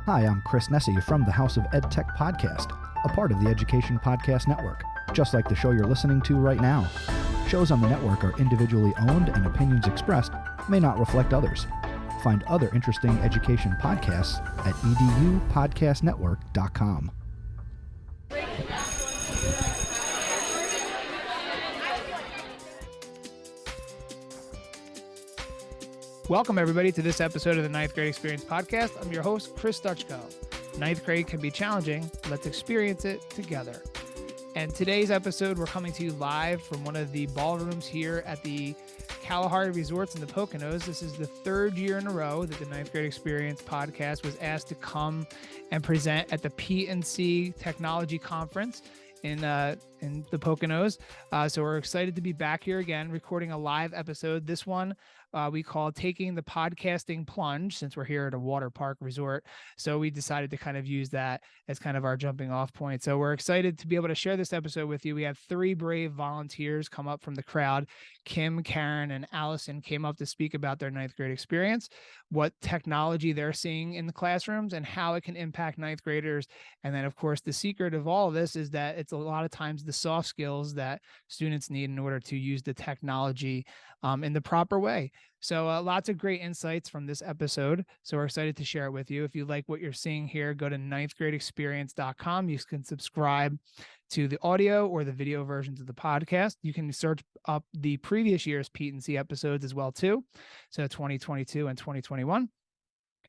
Hi, I'm Chris Nesi from the House of EdTech Podcast, a part of the Education Podcast Network, just like the show you're listening to right now. Shows on the network are individually owned and opinions expressed may not reflect others. Find other interesting education podcasts at edupodcastnetwork.com. Welcome, everybody, to this episode of the Ninth Grade Experience Podcast. I'm your host, Chris Dutchko. Ninth grade can be challenging. Let's experience it together. And today's episode, we're coming to you live from one of the ballrooms here at the Kalahari Resorts in the Poconos. This is the third year in a row that the Ninth Grade Experience Podcast was asked to come and present at the PETE&C Technology Conference in the Poconos. So we're excited to be back here again, recording a live episode. This one we call Taking the Podcasting Plunge, since we're here at a water park resort. So we decided to kind of use that as kind of our jumping off point. So we're excited to be able to share this episode with you. We have three brave volunteers come up from the crowd. Kim, Karen, and Allison came up to speak about their ninth grade experience, what technology they're seeing in the classrooms and how it can impact ninth graders. And then, of course, the secret of all of this is that it's a lot of times the soft skills that students need in order to use the technology in the proper way. So lots of great insights from this episode. So we're excited to share it with you. If you like what you're seeing here, go to ninthgradeexperience.com. You can subscribe to the audio or the video versions of the podcast. You can search up the previous year's PETE&C episodes as well, too. So 2022 and 2021.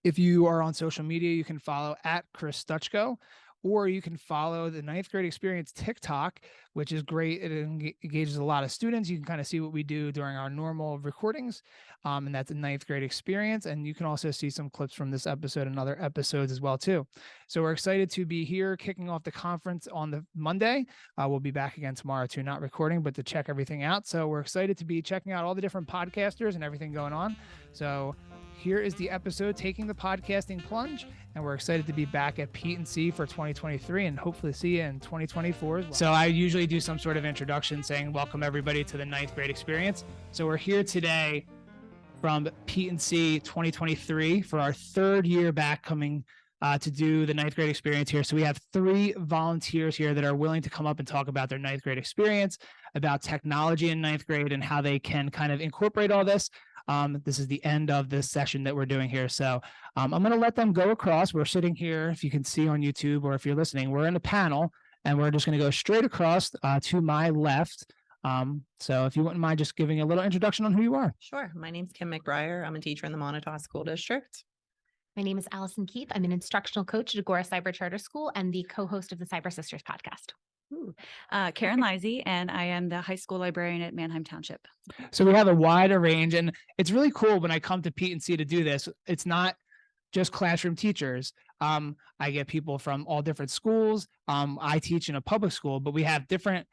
If you are on social media, you can follow at Chris Dutchko, or you can follow the Ninth Grade Experience TikTok, which is great. It engages a lot of students. You can kind of see what we do during our normal recordings, and that's a Ninth Grade Experience. And you can also see some clips from this episode and other episodes as well, too. So we're excited to be here kicking off the conference on the Monday. We'll be back again tomorrow, too, not recording, but to check everything out. So we're excited to be checking out all the different podcasters and everything going on. So here is the episode, Taking the Podcasting Plunge, and we're excited to be back at PETE&C for 2023 and hopefully see you in 2024 as well. So I usually do some sort of introduction saying, welcome everybody to the Ninth Grade Experience. So we're here today from PETE&C 2023 for our third year back coming to do the Ninth Grade Experience here. So we have three volunteers here that are willing to come up and talk about their ninth grade experience, about technology in ninth grade and how they can kind of incorporate all this. This is the end of this session that we're doing here. So I'm going to let them go across. We're sitting here, if you can see on YouTube or if you're listening, we're in a panel and we're just going to go straight across to my left. So if you wouldn't mind just giving a little introduction on who you are. Sure. My name's Kim McBryar. I'm a teacher in the Montauk School District. My name is Allison Keefe. I'm an instructional coach at Agora Cyber Charter School and the co-host of the Cyber Sisters podcast. Karen Leisey, and I am the high school librarian at Manheim Township. So we have a wider range, and it's really cool when I come to PETE&C to do this. It's not just classroom teachers. I get people from all different schools. I teach in a public school, but we have different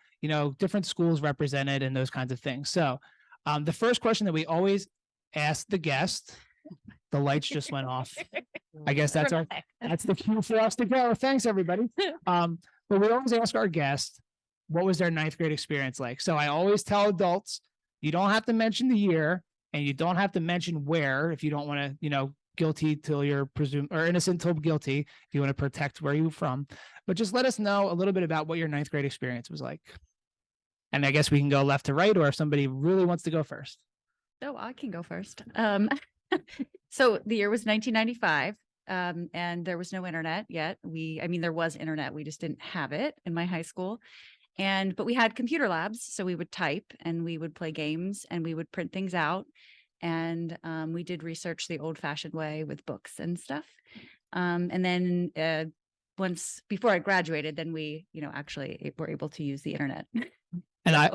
schools represented and those kinds of things. So the first question that we always ask the guest, the lights just went off. I guess that's the cue for us to go. Thanks, everybody. But we always ask our guests, what was their ninth grade experience like? So I always tell adults, you don't have to mention the year and you don't have to mention where if you don't want to, guilty till you're presumed or innocent till guilty if you want to protect where you're from. But just let us know a little bit about what your ninth grade experience was like. And I guess we can go left to right, or if somebody really wants to go first. So I can go first. So the year was 1995. And there was no internet yet. There was internet. We just didn't have it in my high school. But we had computer labs. So we would type and we would play games and we would print things out. And we did research the old fashioned way with books and stuff. And then before I graduated, then we, actually were able to use the internet. And I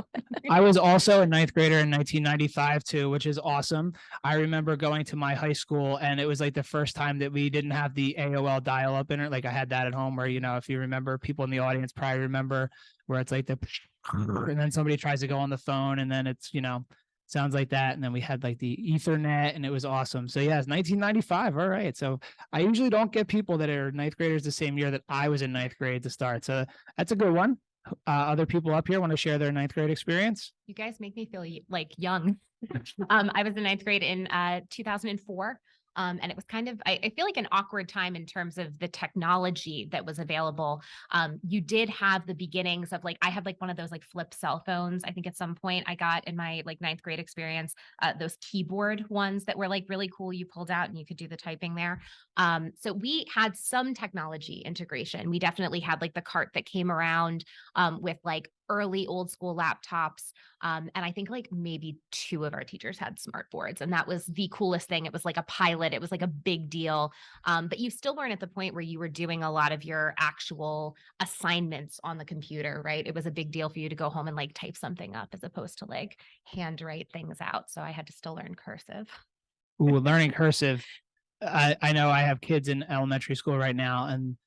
was also a ninth grader in 1995 too, which is awesome. I remember going to my high school and it was like the first time that we didn't have the AOL dial-up internet. Like I had that at home where, if you remember, people in the audience probably remember where it's like and then somebody tries to go on the phone and then it's, sounds like that. And then we had like the Ethernet and it was awesome. So yeah, it's 1995. All right. So I usually don't get people that are ninth graders the same year that I was in ninth grade to start. So that's a good one. Other people up here want to share their ninth grade experience? You guys make me feel like young. I was in ninth grade in 2004. And it was kind of, I feel like an awkward time in terms of the technology that was available. You did have the beginnings of I had one of those flip cell phones. I think at some point I got in my ninth grade experience, those keyboard ones that were really cool. You pulled out and you could do the typing there. So we had some technology integration. We definitely had the cart that came around with early old school laptops. And I think maybe 2 of our teachers had smart boards, and that was the coolest thing. It was like a pilot. It was a big deal. But you still weren't at the point where you were doing a lot of your actual assignments on the computer, right? It was a big deal for you to go home and type something up as opposed to handwrite things out. So I had to still learn cursive. Ooh, learning cursive. I know I have kids in elementary school right now, and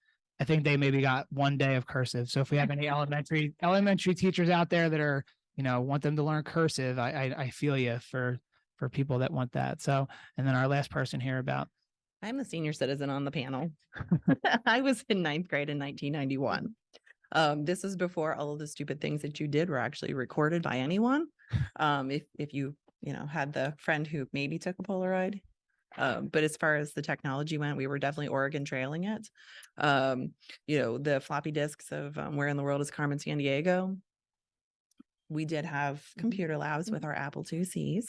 I think they maybe got 1 day of cursive. So if we have any elementary teachers out there that are, want them to learn cursive, I feel you for people that want that. So, and then our last person here about. I'm a senior citizen on the panel. I was in 9th grade in 1991. This was before all of the stupid things that you did were actually recorded by anyone. If you had the friend who maybe took a Polaroid. But as far as the technology went, we were definitely Oregon trailing it. The floppy disks of Where in the World is Carmen Sandiego? We did have computer labs with our Apple IICs,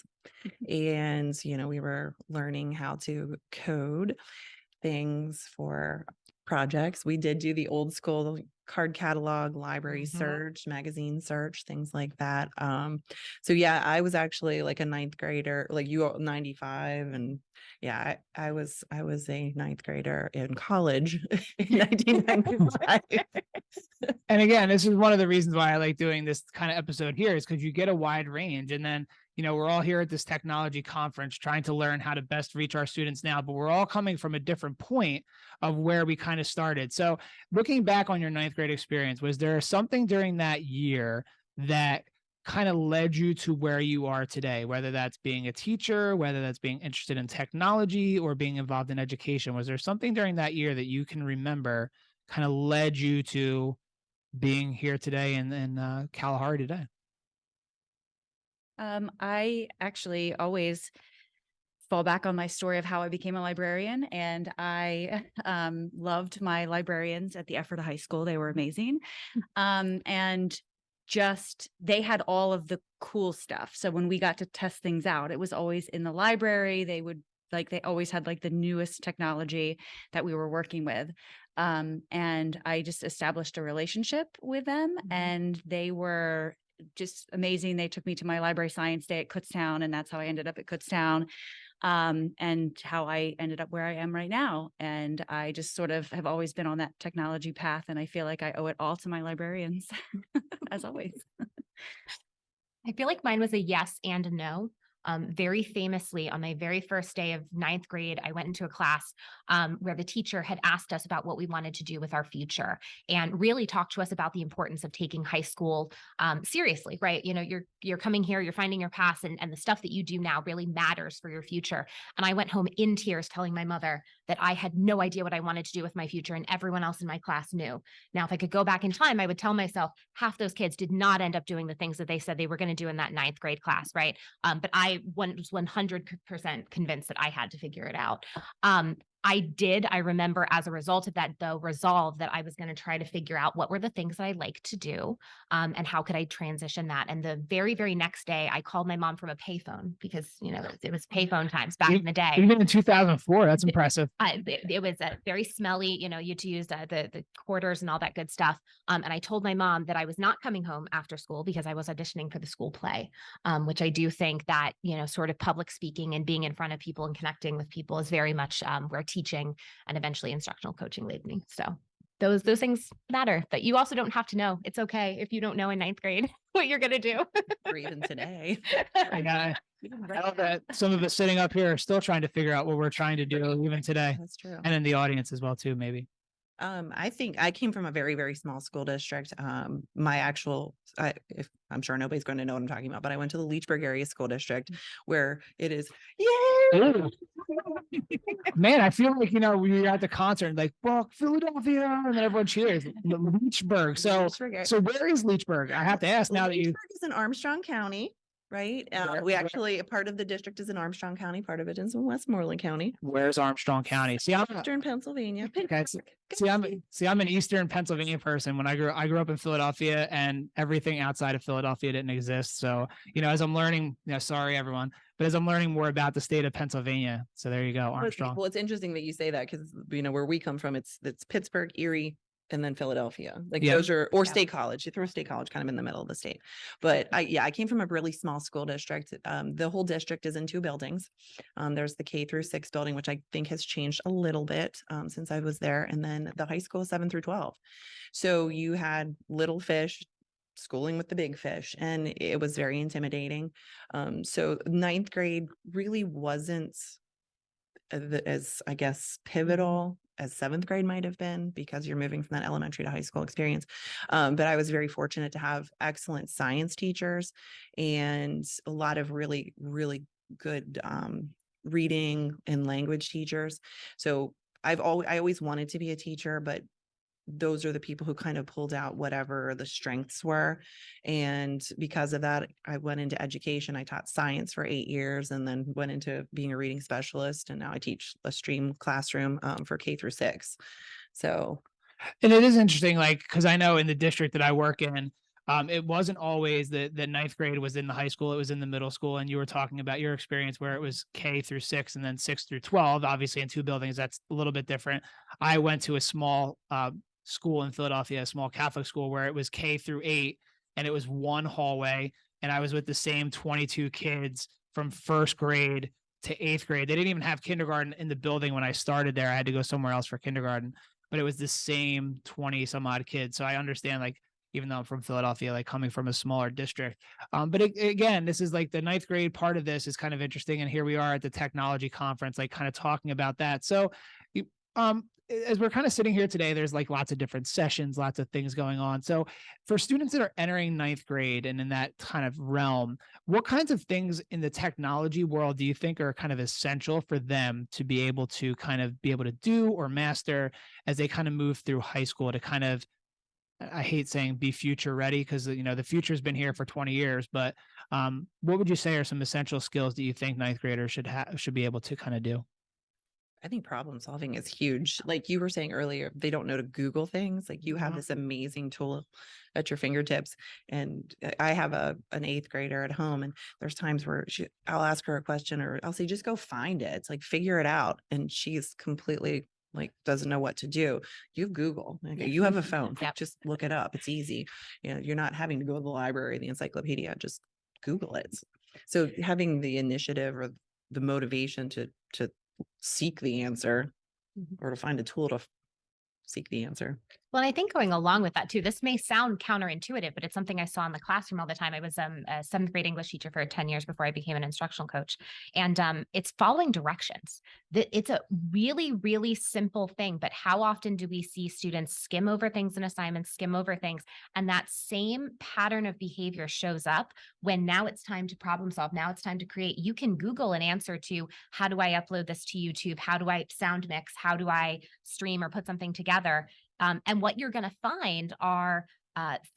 and we were learning how to code things for projects. We did do the old school card catalog, library search, magazine search, things like that. So yeah, I was actually a 9th grader, you 95, and yeah, I was a 9th grader in college in 1995. And again, this is one of the reasons why I like doing this kind of episode here, is because you get a wide range. And then we're all here at this technology conference trying to learn how to best reach our students now, but we're all coming from a different point of where we kind of started. So looking back on your 9th grade experience, was there something during that year that kind of led you to where you are today, whether that's being a teacher, whether that's being interested in technology or being involved in education? Was there something during that year that you can remember kind of led you to being here today in Kalahari today? I actually always fall back on my story of how I became a librarian, and I loved my librarians at the Ephrata High School. They were amazing. And just, they had all of the cool stuff. So when we got to test things out, it was always in the library. They would they always had the newest technology that we were working with. And I just established a relationship with them, and they were just amazing. They took me to my library science day at Kutztown, and that's how I ended up at Kutztown, and how I ended up where I am right now. And I just sort of have always been on that technology path, and I feel like I owe it all to my librarians, as always. I feel like mine was a yes and a no. Very famously, on my very first day of 9th grade, I went into a class where the teacher had asked us about what we wanted to do with our future, and really talked to us about the importance of taking high school seriously, right? You're coming here, you're finding your path, and the stuff that you do now really matters for your future. And I went home in tears telling my mother that I had no idea what I wanted to do with my future, and everyone else in my class knew. Now, if I could go back in time, I would tell myself half those kids did not end up doing the things that they said they were going to do in that 9th grade class, right? But I was 100% convinced that I had to figure it out. I remember as a result of that, though, resolve that I was going to try to figure out what were the things that I like to do, and how could I transition that. And the very, very next day, I called my mom from a payphone, because, it was payphone times back in the day. Even in 2004, that's impressive. It was a very smelly, you had to use the quarters and all that good stuff. And I told my mom that I was not coming home after school because I was auditioning for the school play, which I do think that, sort of public speaking and being in front of people and connecting with people is very much where teaching and eventually instructional coaching led me. So those things matter, but you also don't have to know. It's okay if you don't know in 9th grade what you're going to do. Or even today. I know that some of us sitting up here are still trying to figure out what we're trying to do even today. That's true. And in the audience as well, too, maybe. I think I came from a very, very small school district. I'm sure nobody's going to know what I'm talking about, but I went to the Leechburg area school district, where it is, yay! Man, I feel like, we were at the concert, well, Philadelphia, and then everyone cheers. Leechburg. So where is Leechburg? I have to ask now that you. Leechburg is in Armstrong County. right? Where- We where- actually, a part of the district is in Armstrong County, part of it is in Westmoreland County, Where's Armstrong County? See, I'm Eastern Pennsylvania. okay. See, I'm an Eastern Pennsylvania person. When I grew up in Philadelphia, and everything outside of Philadelphia didn't exist. So, as I'm learning, sorry everyone, but as I'm learning more about the state of Pennsylvania, so there you go, Armstrong. Well, it's interesting that you say that because where we come from, it's Pittsburgh, Erie, and then Philadelphia. Like Yeah. those are, or State College. You throw State College kind of in the middle of the state. But I came from a really small school district. The whole district is in 2 buildings. There's the K through 6 building, which I think has changed a little bit since I was there, and then the high school 7 through 12. So you had little fish schooling with the big fish, and it was very intimidating. So 9th grade really wasn't as, I guess, pivotal as 7th grade might have been, because you're moving from that elementary to high school experience. But I was very fortunate to have excellent science teachers and a lot of really, really good reading and language teachers. So I always wanted to be a teacher, but those are the people who kind of pulled out whatever the strengths were. And because of that, I went into education. I taught science for 8 years and then went into being a reading specialist. And now I teach a STREAM classroom for K through 6. So. And it is interesting, like, because I know in the district that I work in, it wasn't always that 9th grade was in the high school, it was in the middle school. And you were talking about your experience where it was K through 6 and then 6 through 12, obviously in 2 buildings, that's a little bit different. I went to a small school in Philadelphia, a small Catholic school, where it was K through 8 and it was 1 hallway. And I was with the same 22 kids from 1st grade to 8th grade. They didn't even have kindergarten in the building when I started there. I had to go somewhere else for kindergarten, but it was the same 20 some odd kids. So I understand, like, even though I'm from Philadelphia, like coming from a smaller district. But again, this is like the 9th grade part of this is kind of interesting. And here we are at the technology conference, like kind of talking about that. So as we're kind of sitting here today, there's like lots of different sessions, lots of things going on. So for students that are entering 9th grade and in that kind of realm, what kinds of things in the technology world do you think are kind of essential for them to be able to do or master as they kind of move through high school to kind of, I hate saying be future ready, because the future's been here for 20 years, but what would you say are some essential skills that you think 9th graders should be able to kind of do? I think problem solving is huge. Like you were saying earlier, they don't know to Google things. Like you have this amazing tool at your fingertips. And I have an 8th grader at home, and there's times where I'll ask her a question, or I'll say, just go find it. It's like, figure it out. And she's completely like, doesn't know what to do. You have Google. Okay, you have a phone. Yep. Just look it up. It's easy. You're not having to go to the library, the encyclopedia, just Google it. So having the initiative or the motivation to seek the answer, or to find a tool to seek the answer. Well, I think going along with that too, this may sound counterintuitive, but it's something I saw in the classroom all the time. I was a 7th grade English teacher for 10 years before I became an instructional coach. And it's following directions. It's a really, really simple thing, but how often do we see students skim over things in assignments, skim over things? And that same pattern of behavior shows up when now it's time to problem solve. Now it's time to create. You can Google an answer to, how do I upload this to YouTube? How do I sound mix? How do I stream or put something together? And what you're going to find are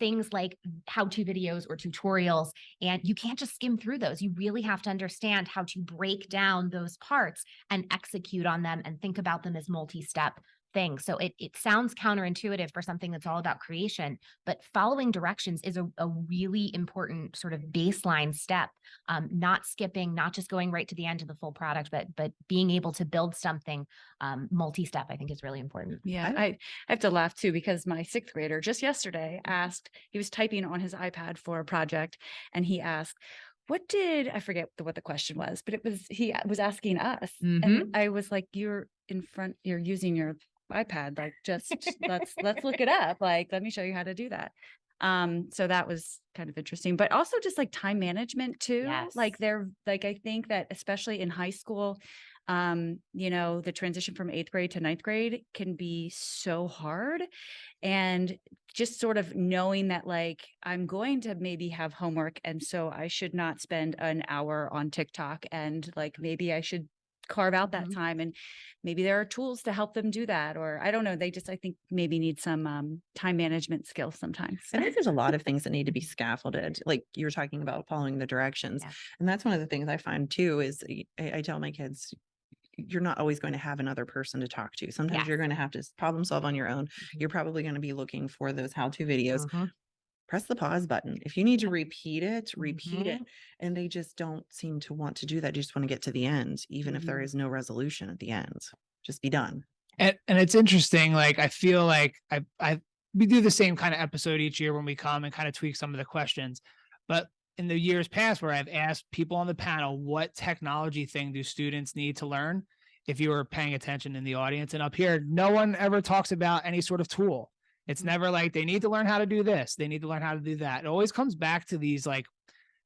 things like how-to videos or tutorials, and you can't just skim through those. You really have to understand how to break down those parts and execute on them and think about them as multi-step things. So it sounds counterintuitive for something that's all about creation, but following directions is a really important sort of baseline step. Not skipping, not just going right to the end of the full product, but being able to build something multi-step, I think, is really important. Yeah, I have to laugh too, because my 6th grader just yesterday asked, he was typing on his iPad for a project, and he asked, I forget what the question was, but he was asking us. And I was like, you're using your iPad, like, just let's look it up. Like, let me show you how to do that. So that was kind of interesting, but also just like time management too. Yes. Like I think that especially in high school, the transition from 8th grade to 9th grade can be so hard, and just sort of knowing that, like, I'm going to maybe have homework, and so I should not spend an hour on TikTok, and like maybe I should carve out that Mhm. time, and maybe there are tools to help them do that. Or I don't know. They just, I think maybe need some time management skills sometimes. I think there's a lot of things that need to be scaffolded. Like you were talking about following the directions. Yeah. And that's one of the things I find too, is I tell my kids, you're not always going to have another person to talk to. Sometimes Yes. you're going to have to problem solve on your own. You're probably going to be looking for those how-to videos. Mhm. Press the pause button. If you need to repeat it, repeat it. Mhm. And they just don't seem to want to do that. They just want to get to the end, even if there Mhm. is no resolution at the end. Just be done. And it's interesting. Like, I feel like we do the same kind of episode each year when we come and kind of tweak some of the questions. But in the years past where I've asked people on the panel, what technology thing do students need to learn? If you were paying attention in the audience and up here, no one ever talks about any sort of tool. It's never like they need to learn how to do this. They need to learn how to do that. It always comes back to these, like,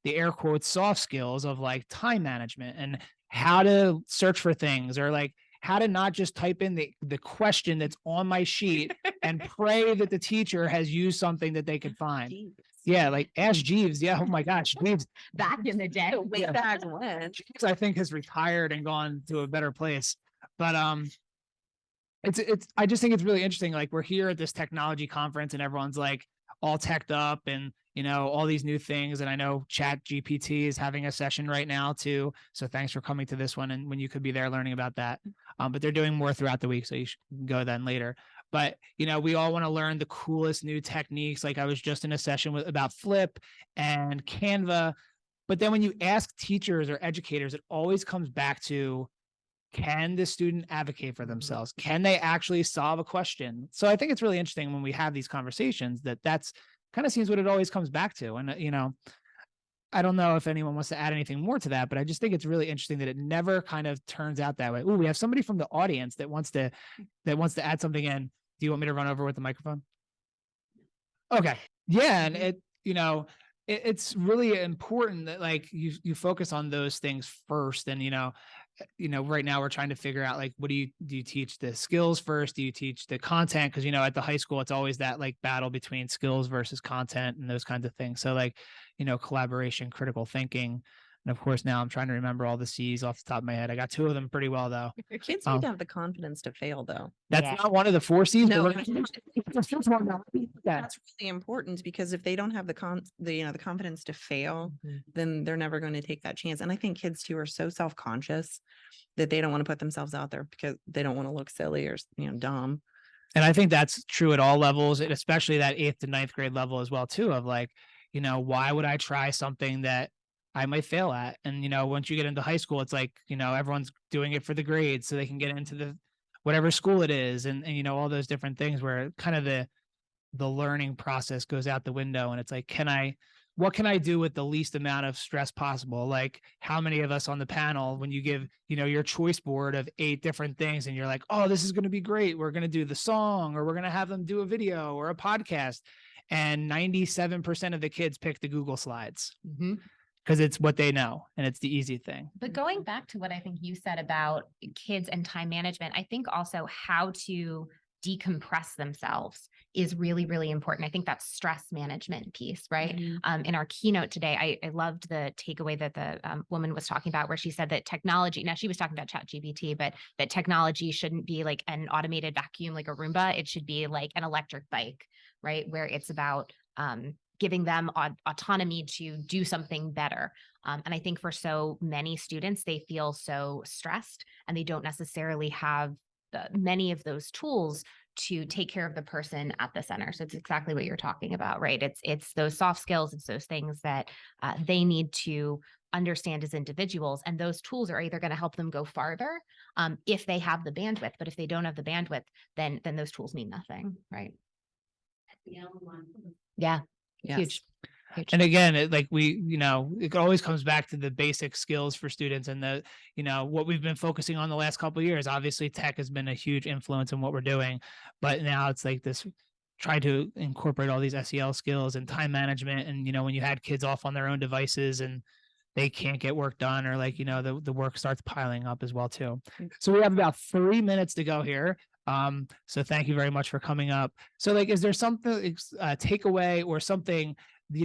the air quotes soft skills of like time management and how to search for things, or like how to not just type in the question that's on my sheet and pray that the teacher has used something that they could find. Yeah, like ask Jeeves. Yeah, oh my gosh, Jeeves. Back in the day. Way Yeah. back when. Jeeves, I think, has retired and gone to a better place. But it's I just think it's really interesting. Like, we're here at this technology conference and everyone's like all teched up and, you know, all these new things. And I know Chat GPT is having a session right now too. So thanks for coming to this one, and when you could be there learning about that. But they're doing more throughout the week, so you should go then later. But, you know, we all want to learn the coolest new techniques. Like, I was just in a session about Flip and Canva. But then when you ask teachers or educators, it always comes back to, can the student advocate for themselves? Can they actually solve a question? So I think it's really interesting when we have these conversations that's kind of seems what it always comes back to. And, you know, I don't know if anyone wants to add anything more to that, but I just think it's really interesting that it never kind of turns out that way. Oh, we have somebody from the audience that wants to add something in. Do you want me to run over with the microphone? Okay. Yeah. And it, you know, it's really important that like you focus on those things first. And, you know, right now we're trying to figure out, like, what do you teach the skills first? Do you teach the content? Because, you know, at the high school, it's always that like battle between skills versus content and those kinds of things. So like, you know, collaboration, critical thinking. And of course, now I'm trying to remember all the C's off the top of my head. I got 2 of them pretty well, though. Your kids need to have the confidence to fail, though. That's Yeah. not one of the 4 C's. No, but that's really important, because if they don't have the confidence to fail, then they're never going to take that chance. And I think kids too are so self-conscious that they don't want to put themselves out there because they don't want to look silly or, you know, dumb. And I think that's true at all levels, and especially that 8th to 9th grade level as well, too, of like, you know, why would I try something that I might fail at? And, you know, once you get into high school, it's like, you know, everyone's doing it for the grades so they can get into the whatever school it is. And you know, all those different things where kind of the learning process goes out the window. And it's like, what can I do with the least amount of stress possible? Like, how many of us on the panel, when you give, you know, your choice board of 8 different things and you're like, oh, this is going to be great. We're going to do the song, or we're going to have them do a video or a podcast. And 97% of the kids pick the Google Slides. Because it's what they know and it's the easy thing. But going back to what I think you said about kids and time management, I think also how to decompress themselves is really, really important. I think that's stress management piece, right? In our keynote today, I loved the takeaway that the woman was talking about, where she said that technology, now she was talking about ChatGPT, but that technology shouldn't be like an automated vacuum, like a Roomba. It should be like an electric bike, right? Where it's about giving them autonomy to do something better. And I think for so many students, they feel so stressed and they don't necessarily have many of those tools to take care of the person at the center. So it's exactly what you're talking about, right? It's those soft skills, it's those things that they need to understand as individuals. And those tools are either going to help them go farther if they have the bandwidth, but if they don't have the bandwidth, then those tools mean nothing, right? Yeah. Yes. Huge. And again, it always comes back to the basic skills for students, and what we've been focusing on the last couple of years. Obviously, tech has been a huge influence in what we're doing, but now it's like this, try to incorporate all these SEL skills and time management. And, when you had kids off on their own devices and they can't get work done, or the work starts piling up as well too. So we have about 3 minutes to go here. So thank you very much for coming up. So is there something takeaway or something,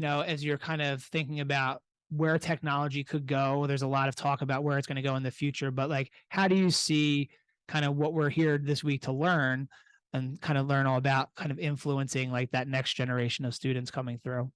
as you're kind of thinking about where technology could go. There's a lot of talk about where it's going to go in the future, but like, how do you see kind of what we're here this week to learn and kind of learn all about kind of influencing like that next generation of students coming through?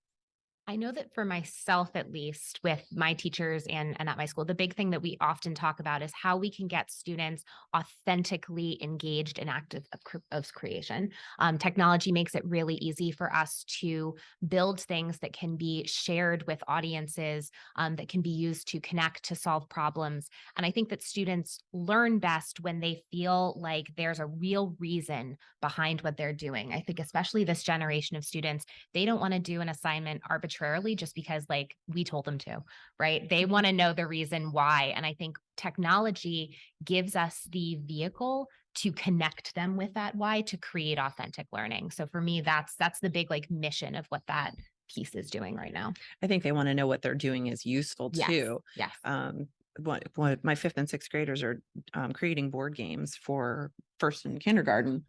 I know that for myself, at least with my teachers and at my school, the big thing that we often talk about is how we can get students authentically engaged in active of creation. Technology makes it really easy for us to build things that can be shared with audiences, that can be used to connect, to solve problems. And I think that students learn best when they feel like there's a real reason behind what they're doing. I think especially this generation of students, they don't want to do an assignment arbitrarily just because like we told them to, right? They want to know the reason why. And I think technology gives us the vehicle to connect them with that why, to create authentic learning. So for me, that's the big like mission of what that piece is doing right now. I think they want to know what they're doing is useful too. Yes. What my 5th and 6th graders are creating board games for first and kindergarten.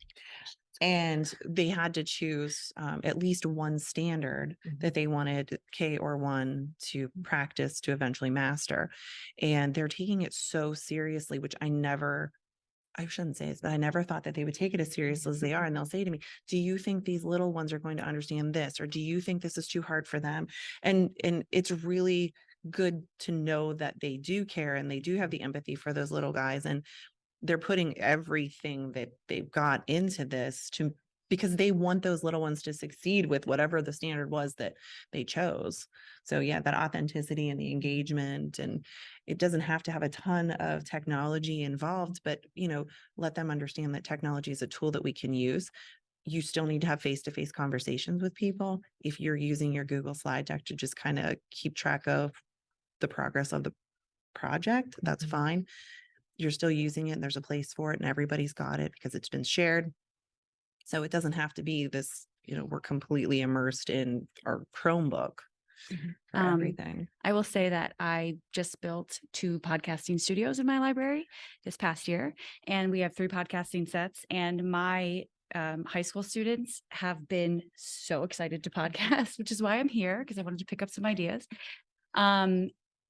And they had to choose at least one standard that they wanted K or 1 to practice to eventually master. And they're taking it so seriously, which I shouldn't say this, but I never thought that they would take it as serious as they are. And they'll say to me, do you think these little ones are going to understand this? Or do you think this is too hard for them? And it's really good to know that they do care and they do have the empathy for those little guys. And they're putting everything that they've got into this because they want those little ones to succeed with whatever the standard was that they chose. So yeah, that authenticity and the engagement, and it doesn't have to have a ton of technology involved, but let them understand that technology is a tool that we can use. You still need to have face-to-face conversations with people. If you're using your Google slide deck to just kind of keep track of the progress of the project, that's fine. You're still using it and there's a place for it and everybody's got it because it's been shared. So it doesn't have to be this, we're completely immersed in our Chromebook for everything. I will say that I just built 2 podcasting studios in my library this past year, and we have 3 podcasting sets, and my high school students have been so excited to podcast, which is why I'm here, because I wanted to pick up some ideas.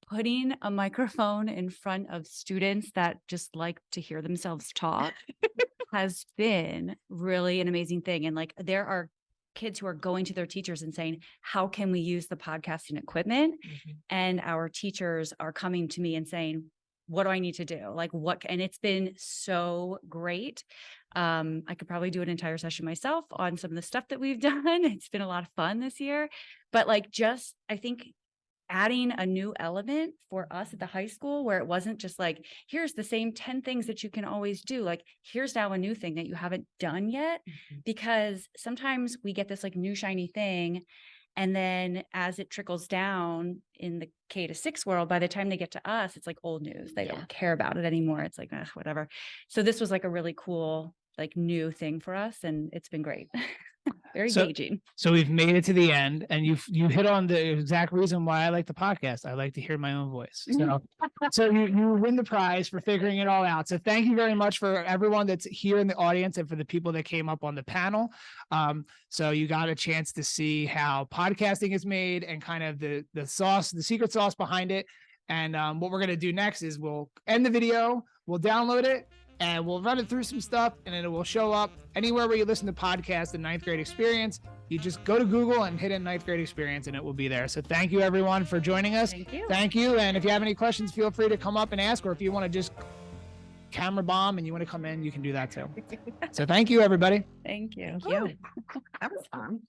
Putting a microphone in front of students that just like to hear themselves talk has been really an amazing thing. And like, there are kids who are going to their teachers and saying, how can we use the podcasting equipment? And our teachers are coming to me and saying, what do I need to do? Like and it's been so great. I could probably do an entire session myself on some of the stuff that we've done. It's been a lot of fun this year, but like, I think adding a new element for us at the high school where it wasn't just like, here's the same 10 things that you can always do. Like, here's now a new thing that you haven't done yet, because sometimes we get this like new shiny thing. And then as it trickles down in the K-6 world, by the time they get to us, it's like old news. They don't care about it anymore. It's like, whatever. So this was like a really cool, like new thing for us. And it's been great. Very engaging. So we've made it to the end, and you hit on the exact reason why I like the podcast. I like to hear my own voice. So you win the prize for figuring it all out. So thank you very much for everyone that's here in the audience and for the people that came up on the panel. So you got a chance to see how podcasting is made and kind of the sauce, the secret sauce behind it. And what we're going to do next is we'll end the video, we'll download it, and we'll run it through some stuff, and then it will show up anywhere where you listen to podcasts, the 9th grade experience. You just go to Google and hit in 9th grade experience and it will be there. So thank you everyone for joining us. Thank you. And if you have any questions, feel free to come up and ask, or if you want to just camera bomb and you want to come in, you can do that too. So thank you everybody. Thank you. Thank you. That was fun.